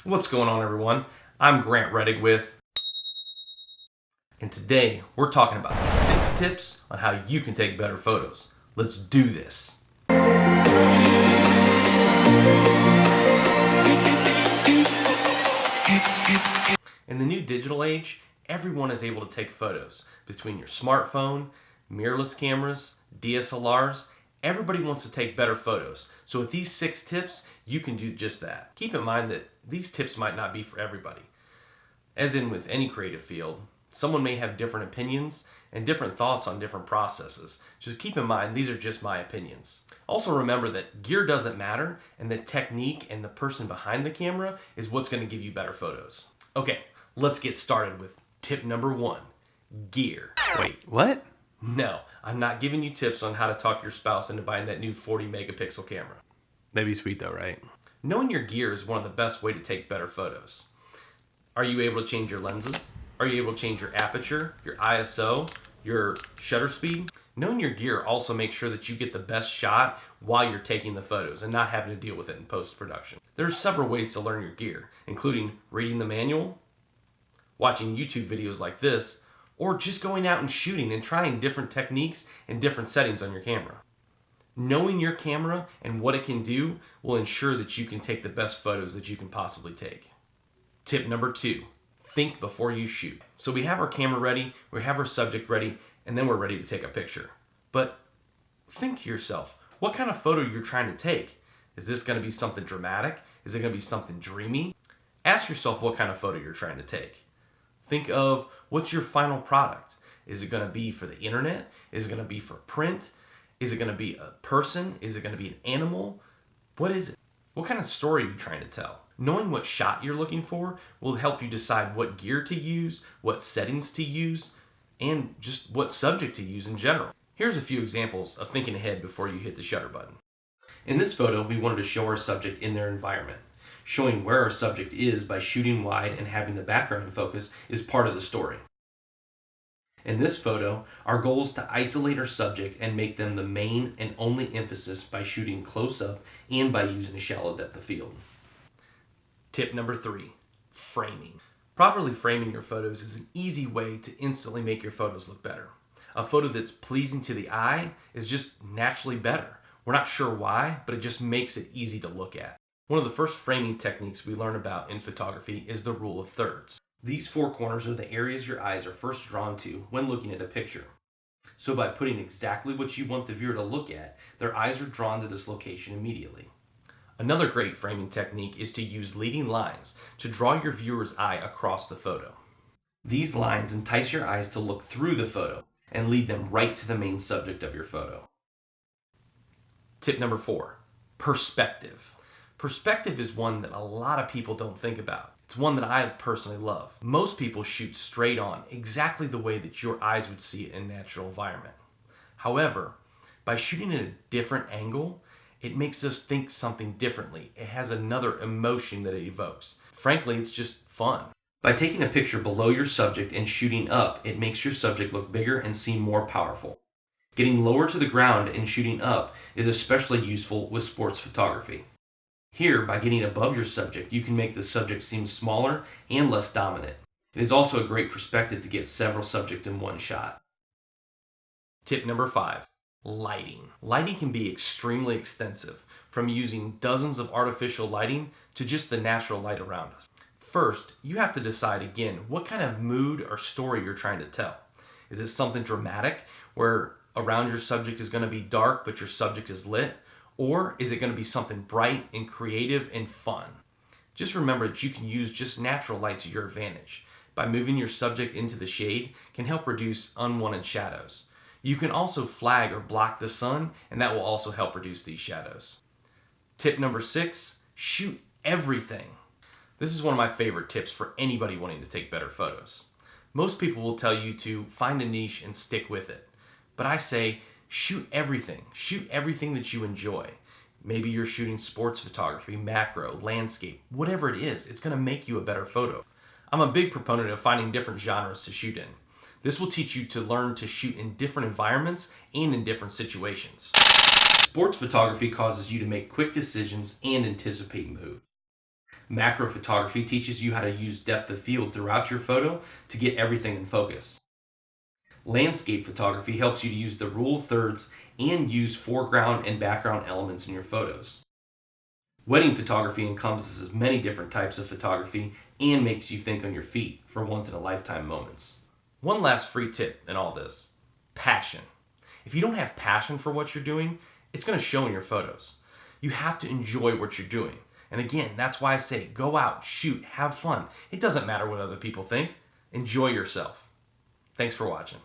What's going on, everyone? I'm Grant Rettig and today we're talking about 6 tips on how you can take better photos. Let's do this. In the new digital age, everyone is able to take photos. Between your smartphone, mirrorless cameras, DSLRs, everybody wants to take better photos. So with these 6 tips, you can do just that. Keep in mind that these tips might not be for everybody. As in with any creative field, someone may have different opinions and different thoughts on different processes. Just keep in mind, these are just my opinions. Also remember that gear doesn't matter and that technique and the person behind the camera is what's going to give you better photos. Okay, let's get started with tip number 1, gear. Wait, what? No, I'm not giving you tips on how to talk your spouse into buying that new 40 megapixel camera. That'd be sweet though, right? Knowing your gear is one of the best way to take better photos. Are you able to change your lenses? Are you able to change your aperture, your ISO, your shutter speed? Knowing your gear also makes sure that you get the best shot while you're taking the photos and not having to deal with it in post-production. There are several ways to learn your gear, including reading the manual, watching YouTube videos like this, or just going out and shooting and trying different techniques and different settings on your camera. Knowing your camera and what it can do will ensure that you can take the best photos that you can possibly take. Tip number 2, think before you shoot. So we have our camera ready, we have our subject ready, and then we're ready to take a picture. But think to yourself, what kind of photo you're trying to take? Is this going to be something dramatic? Is it going to be something dreamy? Ask yourself what kind of photo you're trying to take. Think of what's your final product. Is it going to be for the internet? Is it going to be for print? Is it going to be a person? Is it going to be an animal? What is it? What kind of story are you trying to tell? Knowing what shot you're looking for will help you decide what gear to use, what settings to use, and just what subject to use in general. Here's a few examples of thinking ahead before you hit the shutter button. In this photo, we wanted to show our subject in their environment. Showing where our subject is by shooting wide and having the background in focus is part of the story. In this photo, our goal is to isolate our subject and make them the main and only emphasis by shooting close up and by using shallow depth of field. Tip number 3, framing. Properly framing your photos is an easy way to instantly make your photos look better. A photo that's pleasing to the eye is just naturally better. We're not sure why, but it just makes it easy to look at. One of the first framing techniques we learn about in photography is the rule of thirds. These 4 corners are the areas your eyes are first drawn to when looking at a picture. So by putting exactly what you want the viewer to look at, their eyes are drawn to this location immediately. Another great framing technique is to use leading lines to draw your viewer's eye across the photo. These lines entice your eyes to look through the photo and lead them right to the main subject of your photo. Tip number 4, perspective. Perspective is one that a lot of people don't think about. It's one that I personally love. Most people shoot straight on, exactly the way that your eyes would see it in a natural environment. However, by shooting at a different angle, it makes us think something differently. It has another emotion that it evokes. Frankly, it's just fun. By taking a picture below your subject and shooting up, it makes your subject look bigger and seem more powerful. Getting lower to the ground and shooting up is especially useful with sports photography. Here, by getting above your subject, you can make the subject seem smaller and less dominant. It is also a great perspective to get several subjects in one shot. Tip number 5, lighting. Lighting can be extremely extensive, from using dozens of artificial lighting to just the natural light around us. First, you have to decide again what kind of mood or story you're trying to tell. Is it something dramatic where around your subject is going to be dark but your subject is lit? Or is it going to be something bright and creative and fun? Just remember that you can use just natural light to your advantage. By moving your subject into the shade can help reduce unwanted shadows. You can also flag or block the sun, and that will also help reduce these shadows. Tip number 6, shoot everything. This is one of my favorite tips for anybody wanting to take better photos. Most people will tell you to find a niche and stick with it. But I say, shoot everything. Shoot everything that you enjoy. Maybe you're shooting sports photography, macro, landscape, whatever it is, it's going to make you a better photo. I'm a big proponent of finding different genres to shoot in. This will teach you to learn to shoot in different environments and in different situations. Sports photography causes you to make quick decisions and anticipate moves. Macro photography teaches you how to use depth of field throughout your photo to get everything in focus. Landscape photography helps you to use the rule of thirds and use foreground and background elements in your photos. Wedding photography encompasses many different types of photography and makes you think on your feet for once-in-a-lifetime moments. One last free tip in all this: passion. If you don't have passion for what you're doing, it's going to show in your photos. You have to enjoy what you're doing. And again, that's why I say go out, shoot, have fun. It doesn't matter what other people think. Enjoy yourself. Thanks for watching.